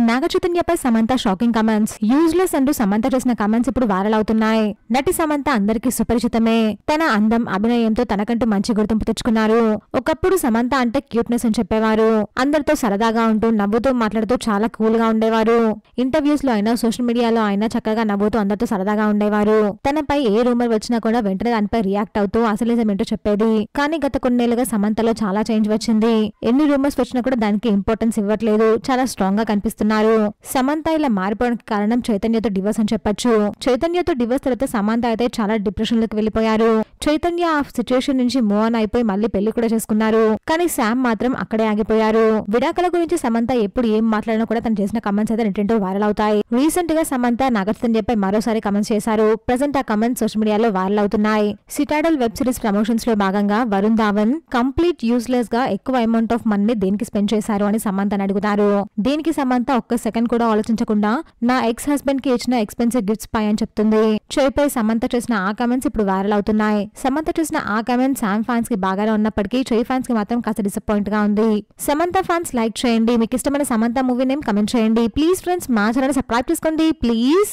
నాగ చైతన్యపై Samantha shocking comments. Useless అంటూ సమంత చేసిన comments ఇప్పుడు వైరల్ అవుతున్నాయి. నటి సమంత అందరికీ సుపరిచితమే. తన అందం, అభినయంతో తనకంటూ మంచి గుర్తింపు తెచ్చుకున్నారు. ఒకప్పుడు సమంత అంటే క్యూట్నెస్ అని చెప్పేవారు. అందరితో సరదాగా ఉంటూ నవ్వుతూ మాట్లాడుతూ చాలా కూల్ గా ఉండేవారు. ఇంటర్వ్యూస్ లో అయినా సోషల్ మీడియాలో అయినా చక్కగా నవ్వుతూ అందరితో సరదాగా ఉండేవారు. తనపై ఏ రూమర్ వచ్చినా కూడా వెంటనే దానిపై రియాక్ట్ అవుతూ అసలు నిజమేంటో చెప్పేది. కానీ గత కొన్నేళ్లుగా సమంతలో చాలా చేంజ్ వచ్చింది. ఎన్ని రూమర్స్ వచ్చినా కూడా దానికి ఇంపార్టెన్స్ ఇవ్వట్లేదు. చాలా స్ట్రాంగ్ గా కనిపిస్తున్నారు. సమంత ఇలా మారిపోవడానికి కారణం చైతన్యతో డివోర్స్ అని చెప్పొచ్చు. చైతన్యతో డివోర్స్ తర్వాత సమంత అయితే చాలా డిప్రెషన్ లోకి వెళ్లిపోయారు. చైతన్య ఆ సిచ్యుయేషన్ నుంచి మూవ్ ఆన్ అయిపోయి మళ్ళీ పెళ్లి కూడా చేసుకున్నారు. కానీ శామ్ మాత్రం అక్కడే ఆగిపోయారు. విడాకుల గురించి సమంత ఎప్పుడు ఏం మాట్లాడినా కూడా తను చేసిన కమెంట్స్ అయితే నెట్టింటో వైరల్ అవుతాయి. రీసెంట్ గా సమంత నాగ చైతన్యపై మరోసారి కమెంట్స్ చేశారు. ప్రెసెంట్ ఆ కమెంట్స్ సోషల్ మీడియాలో వైరల్ అవుతున్నాయి. సిటాడల్ వెబ్ సిరీస్ ప్రమోషన్స్ లో భాగంగా వరుణ్ ధావన్ కంప్లీట్ యూస్లెస్ గా ఎక్కువ అమౌంట్ ఆఫ్ మనీ దేనికి స్పెండ్ చేశారు అని సమంతని అడుగుతారు. దీనికి సమంత ఒక్క సెకండ్ కూడా ఆలోచించకుండా నా ఎక్స్ హస్బెండ్ కి ఇచ్చిన ఎక్స్పెన్సివ్ గిఫ్ట్స్ పై అని చెప్తుంది. చైపై సమంత చేసిన ఆ కమెంట్స్ ఇప్పుడు వైరల్ అవుతున్నాయి. సమంత చేసిన ఆ కమెంట్స్ శామ్ ఫ్యాన్స్ కి బాగానే ఉన్నప్పటికీ చై ఫ్యాన్స్ కి మాత్రం కాస్త డిసప్పాయింట్ గా ఉంది. సమంత ఫ్యాన్స్ లైక్ చేయండి. మీకు ఇష్టమైన సమంత మూవీ నేమ్ కమెంట్ చేయండి. ప్లీజ్ ఫ్రెండ్స్, మా ఛానల్ సబ్స్క్రైబ్ చేసుకోండి ప్లీజ్.